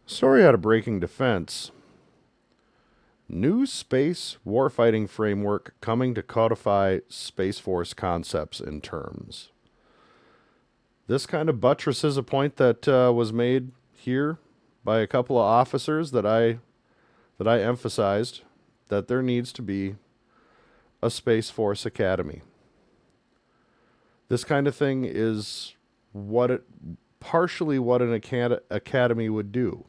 Story out of Breaking Defense. New Space Warfighting Framework coming to codify Space Force concepts and terms. This kind of buttresses a point that was made here by a couple of officers that I emphasized that there needs to be a Space Force Academy. This kind of thing is partially what an academy would do.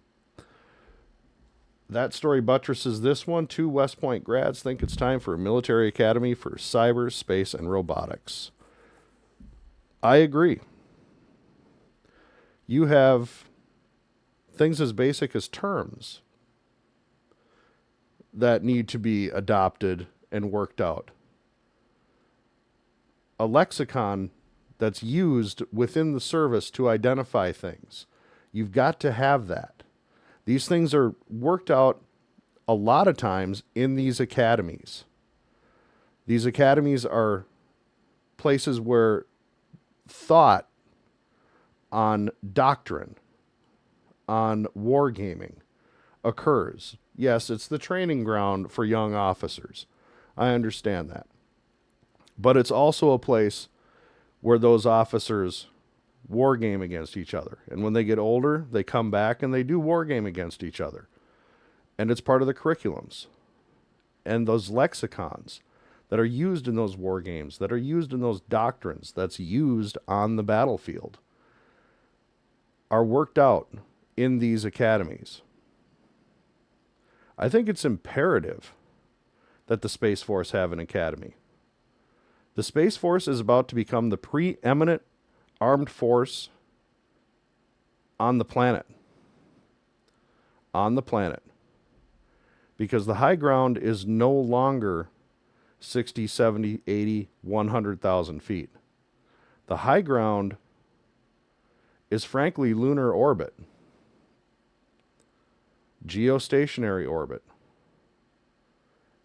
That story buttresses this one. Two West Point grads think it's time for a military academy for cyber, space, and robotics. I agree. You have things as basic as terms that need to be adopted and worked out. A lexicon that's used within the service to identify things. You've got to have that. These things are worked out a lot of times in these academies. These academies are places where thought on doctrine, on wargaming, occurs. Yes, it's the training ground for young officers. I understand that. But it's also a place where those officers wargame against each other. And when they get older, they come back and they do wargame against each other. And it's part of the curriculums. And those lexicons that are used in those war games, that are used in those doctrines, that's used on the battlefield, are worked out in these academies. I think it's imperative that the Space Force have an academy. The Space Force is about to become the preeminent armed force on the planet. On the planet. Because the high ground is no longer 60, 70, 80, 100,000 feet. The high ground is frankly lunar orbit, geostationary orbit.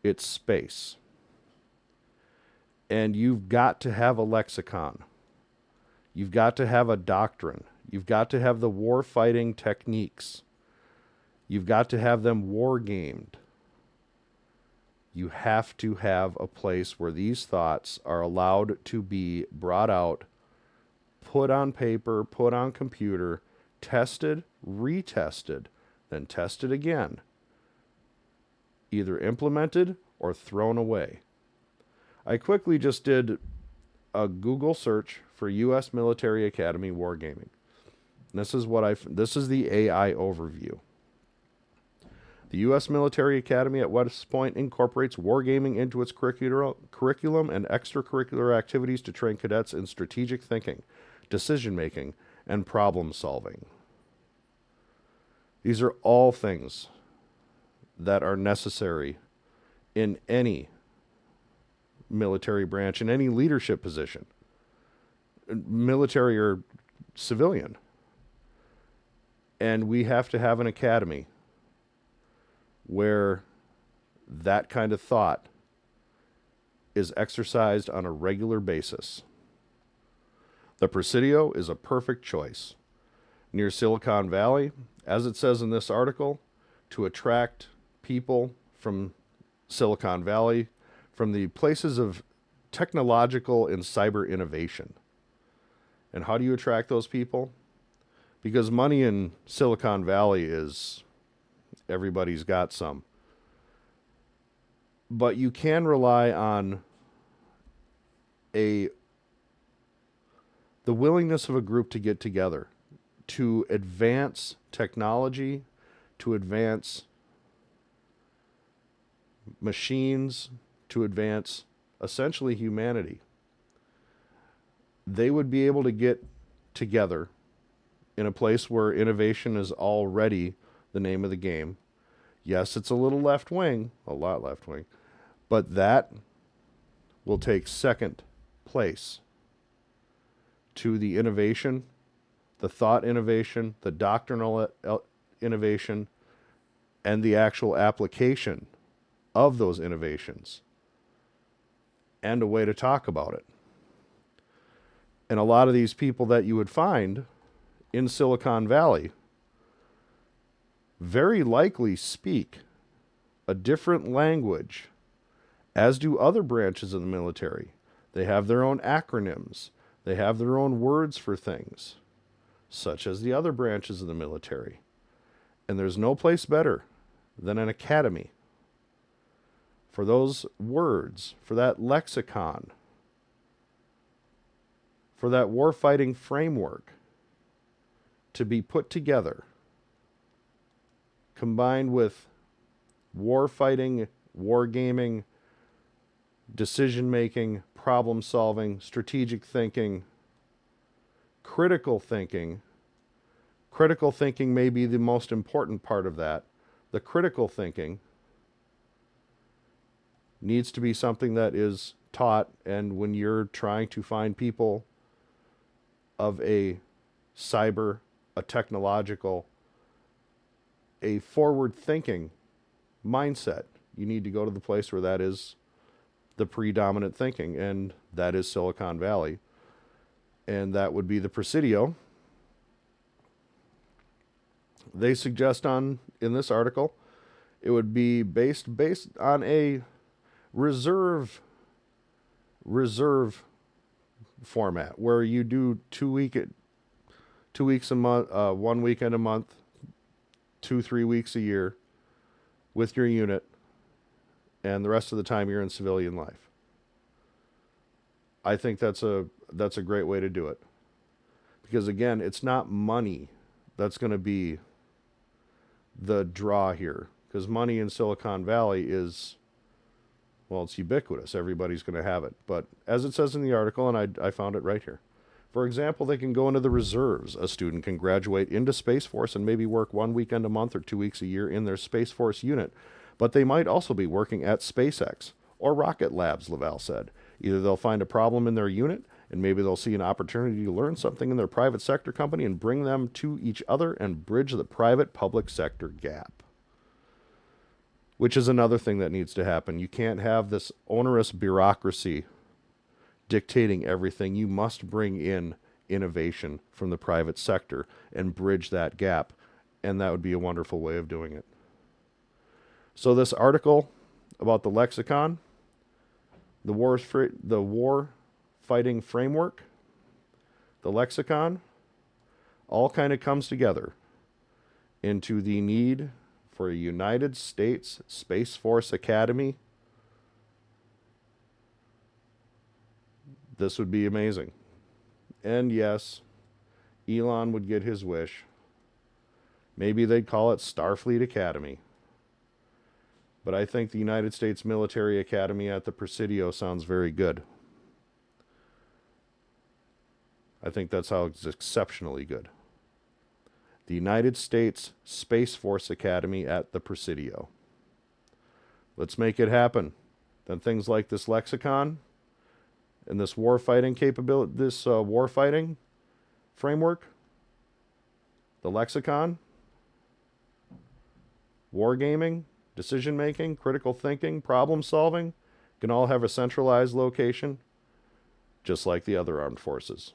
It's space. And you've got to have a lexicon. You've got to have a doctrine. You've got to have the war fighting techniques. You've got to have them war gamed. You have to have a place where these thoughts are allowed to be brought out, put on paper, put on computer, tested, retested, then tested again. Either implemented or thrown away. I quickly just did a Google search for U.S. Military Academy Wargaming. This is the AI overview. The U.S. Military Academy at West Point incorporates wargaming into its curriculum and extracurricular activities to train cadets in strategic thinking, decision-making, and problem-solving. These are all things that are necessary in any military branch, in any leadership position, military or civilian. And we have to have an academy where that kind of thought is exercised on a regular basis. The Presidio is a perfect choice. Near Silicon Valley, as it says in this article, to attract people from Silicon Valley, from the places of technological and cyber innovation. And how do you attract those people? Because money in Silicon Valley is, everybody's got some. But you can rely on the willingness of a group to get together, to advance technology, to advance machines, to advance essentially humanity. They would be able to get together in a place where innovation is already the name of the game. Yes, it's a little left wing, a lot left wing, but that will take second place to the innovation, the thought innovation, the doctrinal innovation, and the actual application of those innovations, and a way to talk about it. And a lot of these people that you would find in Silicon Valley very likely speak a different language, as do other branches of the military. They have their own acronyms. They have their own words for things, such as the other branches of the military. And there's no place better than an academy for those words, for that lexicon, for that warfighting framework to be put together, combined with warfighting, wargaming, decision-making, problem-solving, strategic thinking, critical thinking. Critical thinking may be the most important part of that. The critical thinking needs to be something that is taught, and when you're trying to find people of a cyber, a technological, a forward-thinking mindset, you need to go to the place where that is the predominant thinking, and that is Silicon Valley. And that would be the Presidio. They suggest in this article, it would be based on a reserve format where you do 2 weeks a month, 1 weekend a month, 2-3 weeks a year with your unit, and the rest of the time you're in civilian life. I think that's a great way to do it, because again, it's not money that's going to be the draw here, because money in Silicon Valley is, well, it's ubiquitous. Everybody's going to have it. But as it says in the article, and I found it right here, for example, they can go into the reserves. A student can graduate into Space Force and maybe work 1 weekend a month or 2 weeks a year in their Space Force unit. But they might also be working at SpaceX or Rocket Labs, Laval said. Either they'll find a problem in their unit, and maybe they'll see an opportunity to learn something in their private sector company and bring them to each other and bridge the private-public sector gap, which is another thing that needs to happen. You can't have this onerous bureaucracy dictating everything. You must bring in innovation from the private sector and bridge that gap, and that would be a wonderful way of doing it. So this article about the lexicon, the war fighting framework, the lexicon, all kind of comes together into the need for a United States Space Force Academy. This would be amazing. And yes, Elon would get his wish. Maybe they'd call it Starfleet Academy. But I think the United States Military Academy at the Presidio sounds very good. I think that sounds exceptionally good. The United States Space Force Academy at the Presidio. Let's make it happen. Then things like this lexicon and this warfighting capability, this warfighting framework, the lexicon, wargaming, decision-making, critical thinking, problem-solving can all have a centralized location, just like the other armed forces.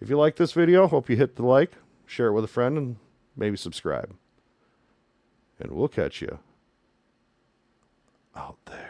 If you like this video, hope you hit the like, share it with a friend, and maybe subscribe. And we'll catch you out there.